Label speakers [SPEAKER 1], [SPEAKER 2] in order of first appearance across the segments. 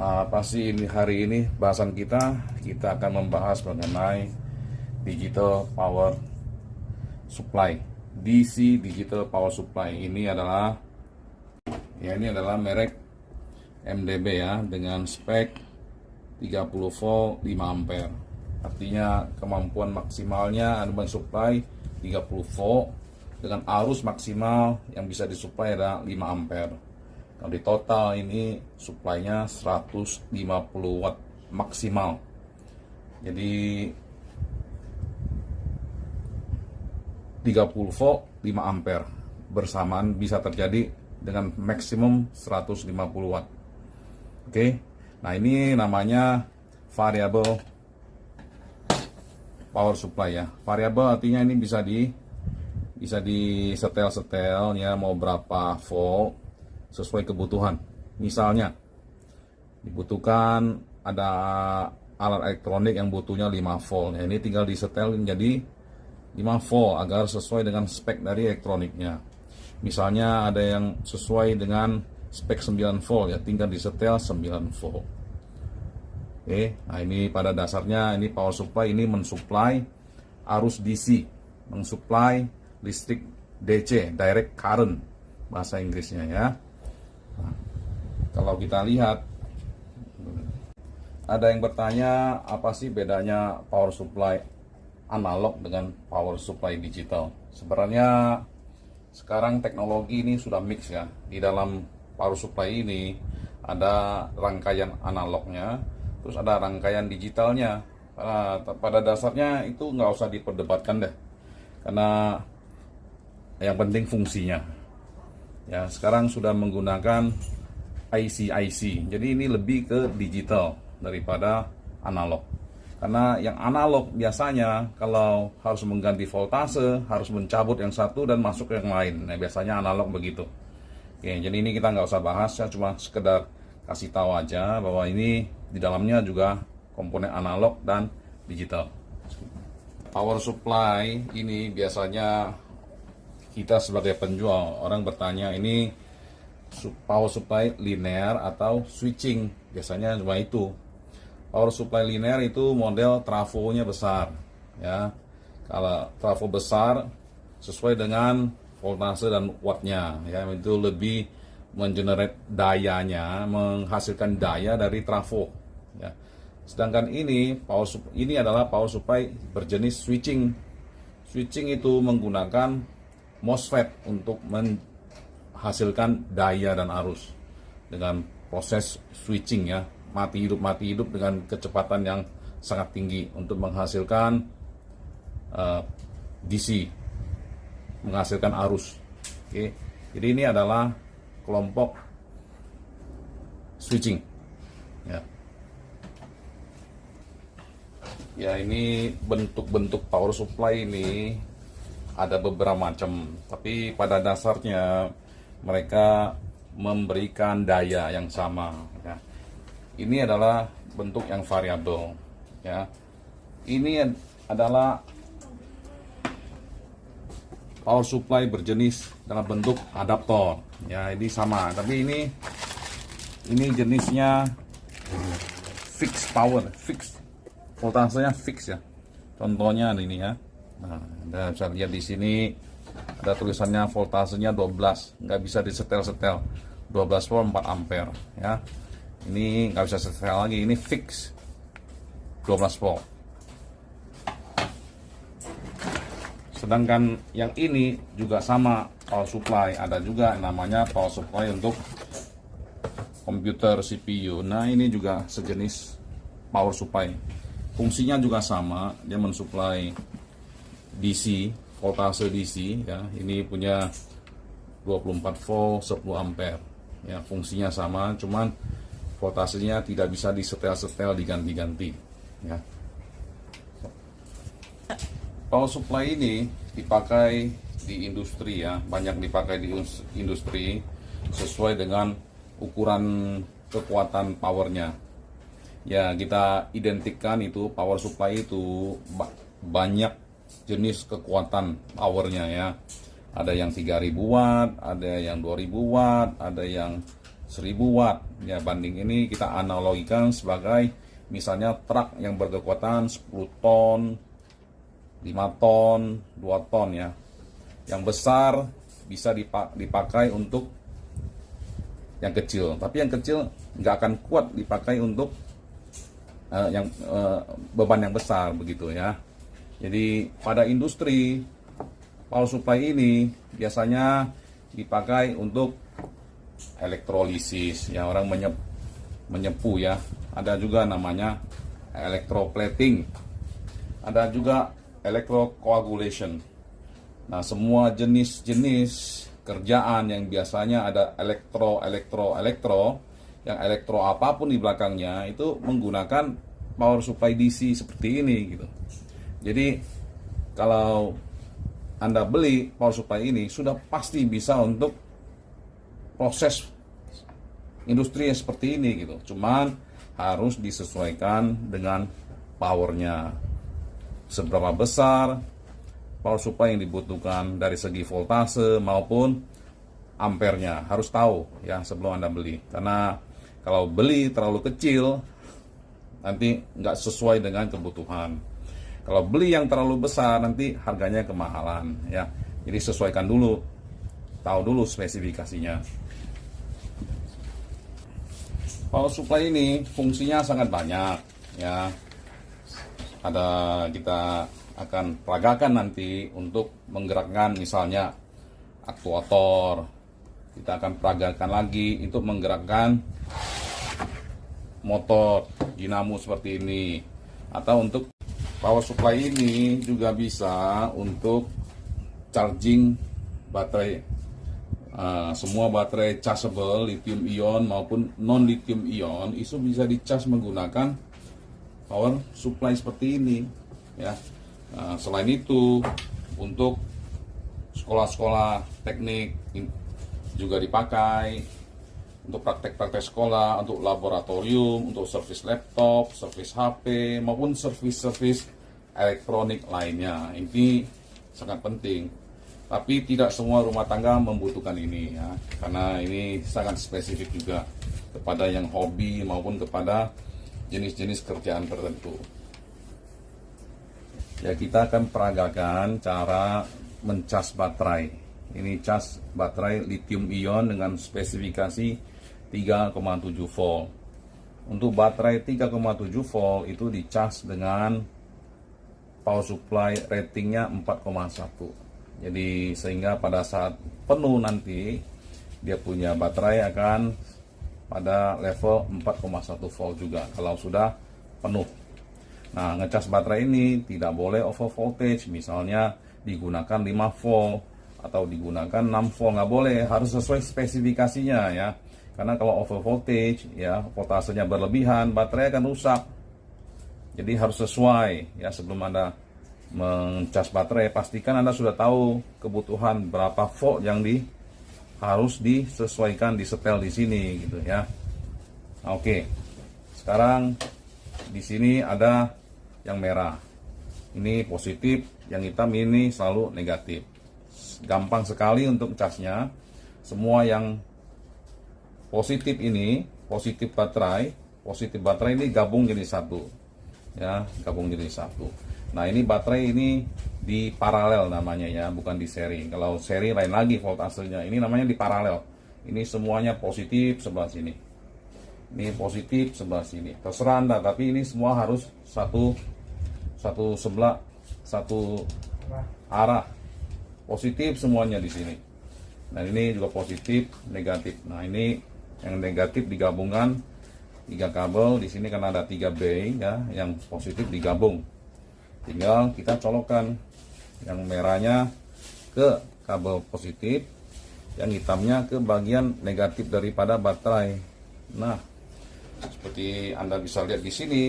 [SPEAKER 1] Pasti ini hari ini bahasan kita akan membahas mengenai digital power supply, DC digital power supply. Ini adalah merek MDB ya, dengan spek 30 volt 5 ampere. Artinya kemampuan maksimalnya mensuplai 30 volt dengan arus maksimal yang bisa disuplai adalah 5 ampere. Kalau di total ini suplainya 150 watt maksimal. Jadi 30 volt 5 ampere bersamaan bisa terjadi dengan maksimum 150 watt. Oke. Nah, ini namanya variable power supply ya. Variable artinya ini bisa di setel ya, mau berapa volt sesuai kebutuhan. Misalnya dibutuhkan ada alat elektronik yang butuhnya 5 volt. Ya, ini tinggal disetel menjadi 5 volt agar sesuai dengan spek dari elektroniknya. Misalnya ada yang sesuai dengan spek 9 volt ya, tinggal disetel 9 volt. Oke, nah ini pada dasarnya ini power supply ini mensuplai arus DC, mensuplai listrik DC, direct current bahasa Inggrisnya ya. Nah, kalau kita lihat, ada yang bertanya apa sih bedanya power supply analog dengan power supply digital. Sebenarnya sekarang teknologi ini sudah mix ya. Di dalam power supply ini ada rangkaian analognya, terus ada rangkaian digitalnya. Pada dasarnya itu nggak usah diperdebatkan deh, karena yang penting fungsinya. Ya, sekarang sudah menggunakan IC. Jadi ini lebih ke digital daripada analog. Karena yang analog biasanya kalau harus mengganti voltase, harus mencabut yang satu dan masuk yang lain. Nah, biasanya analog begitu. Oke, jadi ini kita nggak usah bahas, ya cuma sekedar kasih tahu aja bahwa ini di dalamnya juga komponen analog dan digital. Power supply ini biasanya kita sebagai penjual, orang bertanya ini power supply linear atau switching. Biasanya cuma itu. Power supply linear itu model trafonya besar ya. Kalau trafo besar sesuai dengan voltase dan wattnya ya, itu lebih mengenerate dayanya, menghasilkan daya dari trafo ya. Sedangkan ini adalah power supply berjenis switching. Switching itu menggunakan MOSFET untuk menghasilkan daya dan arus dengan proses switching ya, mati hidup dengan kecepatan yang sangat tinggi untuk menghasilkan DC, menghasilkan arus. Oke. Jadi ini adalah kelompok switching ya. Ya, ini bentuk-bentuk power supply ini ada beberapa macam, tapi pada dasarnya mereka memberikan daya yang sama ya. Ini adalah bentuk yang variabel ya. Ini adalah power supply berjenis dalam bentuk adaptor ya. Ini sama, tapi ini jenisnya fixed power, fixed voltasenya fix ya. Contohnya ini ya. Nah, Anda bisa lihat di sini ada tulisannya voltasenya 12, nggak bisa disetel-setel. 12 volt 4 ampere ya. Ini nggak bisa setel lagi, ini fix 12 volt. Sedangkan yang ini juga sama power supply, ada juga namanya power supply untuk komputer CPU. Nah, ini juga sejenis power supply. Fungsinya juga sama, dia mensuplai DC, voltase DC ya. Ini punya 24 volt 10 ampere. Ya, fungsinya sama, cuman voltasenya tidak bisa disetel-setel, diganti-ganti ya. Power supply ini dipakai di industri ya, banyak dipakai di industri sesuai dengan ukuran kekuatan powernya. Ya, kita identikkan itu power supply itu banyak jenis kekuatan powernya ya. Ada yang 3000 watt, ada yang 2000 watt, ada yang 1000 watt. Ya, banding ini kita analogikan sebagai misalnya truk yang berkekuatan 10 ton, 5 ton, 2 ton ya. Yang besar bisa dipakai untuk yang kecil, tapi yang kecil nggak akan kuat dipakai untuk beban yang besar begitu ya. Jadi pada industri power supply ini biasanya dipakai untuk elektrolisis ya, orang menyepuh ya. Ada juga namanya electroplating, ada juga electrocoagulation. Nah, semua jenis-jenis kerjaan yang biasanya ada elektro yang elektro apapun di belakangnya itu menggunakan power supply DC seperti ini gitu. Jadi kalau Anda beli power supply ini sudah pasti bisa untuk proses industri yang seperti ini gitu. Cuman harus disesuaikan dengan powernya, seberapa besar power supply yang dibutuhkan dari segi voltase maupun ampernya, harus tahu ya sebelum Anda beli. Karena kalau beli terlalu kecil nanti nggak sesuai dengan kebutuhan. Kalau beli yang terlalu besar nanti harganya kemahalan ya. Jadi sesuaikan dulu, tahu dulu spesifikasinya. Power supply ini fungsinya sangat banyak ya. Kita akan peragakan nanti untuk menggerakkan misalnya aktuator. Kita akan peragakan lagi untuk menggerakkan motor dinamo seperti ini. Atau untuk power supply ini juga bisa untuk charging baterai. Semua baterai chargeable lithium ion maupun non lithium ion itu bisa dicas menggunakan power supply seperti ini ya. Selain itu untuk sekolah-sekolah teknik juga dipakai untuk praktek-praktek sekolah, untuk laboratorium, untuk servis laptop, servis HP maupun servis-servis elektronik lainnya. Ini sangat penting. Tapi tidak semua rumah tangga membutuhkan ini ya, karena ini sangat spesifik juga kepada yang hobi maupun kepada jenis-jenis kerjaan tertentu. Ya, kita akan peragakan cara mencas baterai. Ini cas baterai lithium ion dengan spesifikasi 3,7 volt. Untuk baterai 3,7 volt itu dicas dengan power supply ratingnya 4,1. Jadi sehingga pada saat penuh nanti dia punya baterai akan pada level 4,1 volt juga kalau sudah penuh. Nah, ngecas baterai ini tidak boleh over voltage, misalnya digunakan 5 volt atau digunakan 6 volt, nggak boleh, harus sesuai spesifikasinya ya. Karena kalau over voltage ya, voltasenya berlebihan, baterai akan rusak. Jadi harus sesuai ya. Sebelum Anda mencas baterai, pastikan Anda sudah tahu kebutuhan berapa volt yang harus disesuaikan, disetel di sini gitu ya. Oke. Sekarang di sini ada yang merah. Ini positif, yang hitam ini selalu negatif. Gampang sekali untuk casnya. Semua yang positif ini, positif baterai ini gabung jadi satu. Ya, gabung jadi satu. Nah, ini baterai ini di paralel namanya ya, bukan di seri. Kalau seri lain lagi voltasenya. Ini namanya di paralel. Ini semuanya positif sebelah sini. Ini positif sebelah sini. Terserah Anda, tapi ini semua harus satu sebelah, satu arah. Positif semuanya di sini. Nah, ini juga positif, negatif. Nah, ini yang negatif digabungkan 3 kabel. Di sini kan ada 3 bay ya, yang positif digabung. Tinggal kita colokkan yang merahnya ke kabel positif, yang hitamnya ke bagian negatif daripada baterai. Nah, seperti Anda bisa lihat di sini,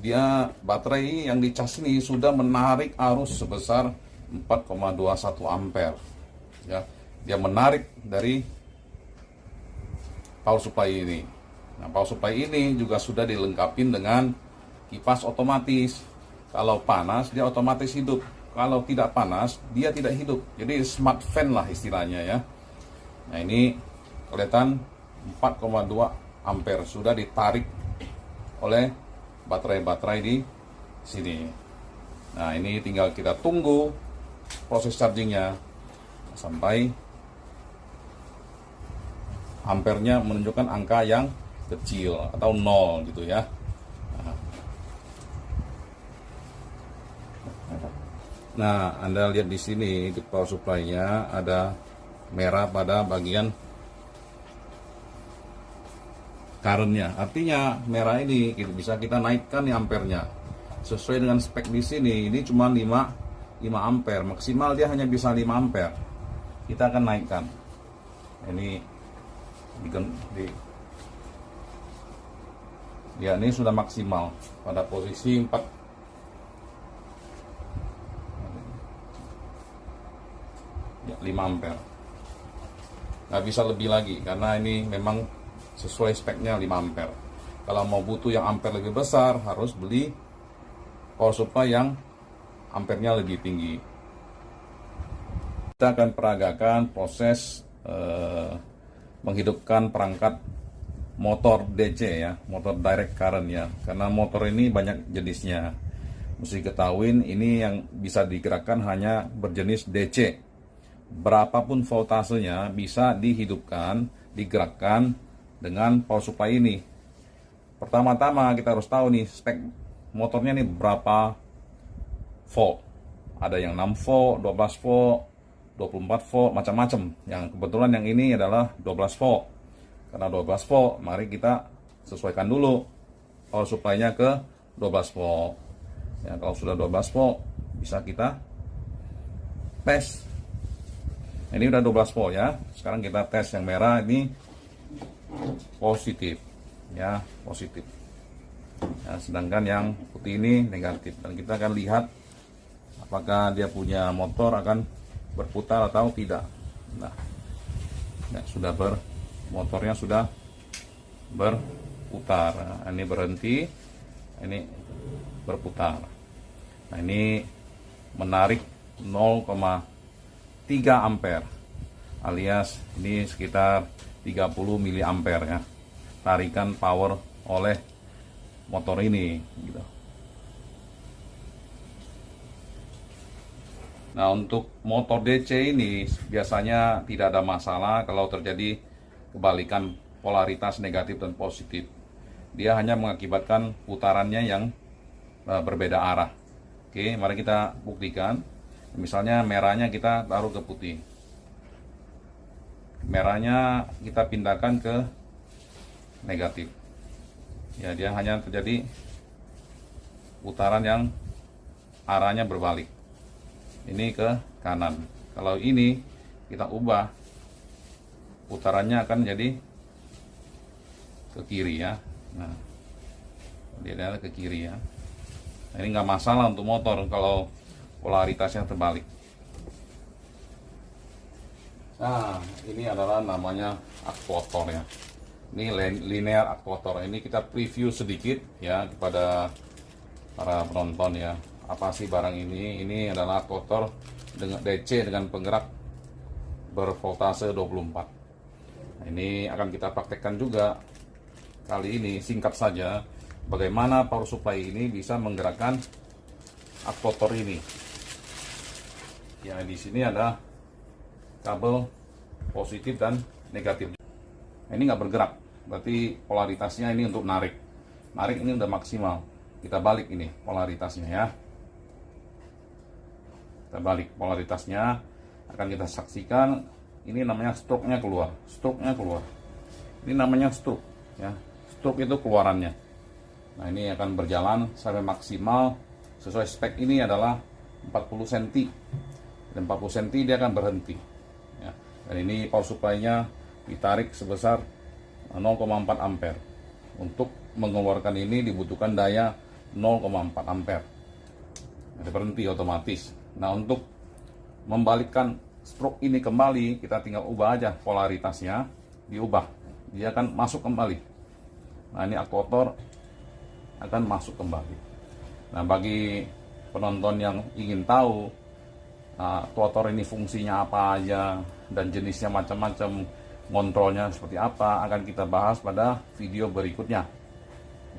[SPEAKER 1] dia baterai yang dicas ini sudah menarik arus sebesar 4,21 ampere. Ya, dia menarik dari power supply ini. Nah, power supply ini juga sudah dilengkapi dengan kipas otomatis. Kalau panas dia otomatis hidup. Kalau tidak panas dia tidak hidup. Jadi smart fan lah istilahnya ya. Nah, ini kelihatan 4,2 ampere sudah ditarik oleh baterai-baterai di sini. Nah, ini tinggal kita tunggu proses chargingnya sampai ampernya menunjukkan angka yang kecil atau 0 gitu ya. Nah, Anda lihat di sini di power supply-nya ada merah pada bagian current-nya. Artinya merah ini bisa kita naikkan nih ampernya. Sesuai dengan spek di sini, ini cuma 5 ampere, maksimal dia hanya bisa 5 ampere. Kita akan naikkan. Ini ya, ini sudah maksimal pada posisi 4. Ya, 5 ampere. Nggak bisa lebih lagi karena ini memang sesuai speknya 5 ampere. Kalau mau butuh yang ampere lebih besar, harus beli power supply yang ampernya lebih tinggi. Kita akan peragakan proses menghidupkan perangkat motor DC ya, motor direct current ya. Karena motor ini banyak jenisnya. Mesti ketahuin ini yang bisa digerakkan hanya berjenis DC. Berapapun voltasenya bisa dihidupkan, digerakkan dengan power supply ini. Pertama-tama kita harus tahu nih spek motornya nih berapa volt. Ada yang 6 volt, 12 volt, 24 volt, macam-macam. Yang kebetulan yang ini adalah 12 volt. Karena 12 volt, mari kita sesuaikan dulu power supply-nya ke 12 volt. Ya, kalau sudah 12 volt bisa kita tes. Ini udah 12 volt ya. Sekarang kita tes yang merah ini positif. Ya, positif. Ya, sedangkan yang putih ini negatif. Dan kita akan lihat apakah dia punya motor akan berputar atau tidak. Nah, ya, motornya sudah berputar. Nah, ini berhenti. Ini berputar. Nah, ini menarik 0,3 ampere alias ini sekitar 30 miliampere ya, tarikan power oleh motor ini gitu. Nah, untuk motor DC ini biasanya tidak ada masalah kalau terjadi kebalikan polaritas negatif dan positif. Dia hanya mengakibatkan putarannya yang berbeda arah. Oke, mari kita buktikan. Misalnya merahnya kita taruh ke putih. Merahnya kita pindahkan ke negatif. Ya, dia hanya terjadi putaran yang arahnya berbalik. Ini ke kanan. Kalau ini kita ubah, putarannya akan jadi ke kiri ya. Nah, dia adalah ke kiri ya. Nah, ini nggak masalah untuk motor kalau polaritasnya terbalik. Nah, ini adalah namanya aktuator ya. Ini linear aktuator. Ini kita preview sedikit ya kepada para penonton ya. Apa sih barang ini? Ini adalah aktuator dengan DC dengan penggerak bervoltase 24. Nah, ini akan kita praktekkan juga. Kali ini singkat saja bagaimana power supply ini bisa menggerakkan aktuator ini. Ya, di sini ada kabel positif dan negatif. Nah, ini nggak bergerak, berarti polaritasnya ini untuk narik. Narik ini udah maksimal. Kita balik ini polaritasnya ya. Kita balik polaritasnya, akan kita saksikan. Ini namanya stroke-nya keluar. Stroke-nya keluar. Ini namanya stroke ya. Stroke itu keluarannya. Nah, ini akan berjalan sampai maksimal sesuai spek ini adalah 40 cm. Dan 40 cm dia akan berhenti ya. Dan ini power supply-nya ditarik sebesar 0,4 ampere. Untuk mengeluarkan ini dibutuhkan daya 0,4 ampere. Jadi berhenti otomatis. Nah, untuk membalikkan stroke ini kembali, kita tinggal ubah aja polaritasnya, diubah. Dia akan masuk kembali. Nah, ini aktuator akan masuk kembali. Nah, bagi penonton yang ingin tahu aktuator ini fungsinya apa aja dan jenisnya macam-macam, ngontrolnya seperti apa akan kita bahas pada video berikutnya.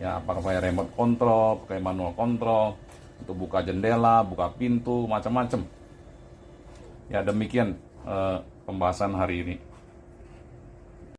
[SPEAKER 1] Ya, apakah pakai remote control, pakai manual control, untuk buka jendela, buka pintu, macam-macam. Ya, demikian pembahasan hari ini.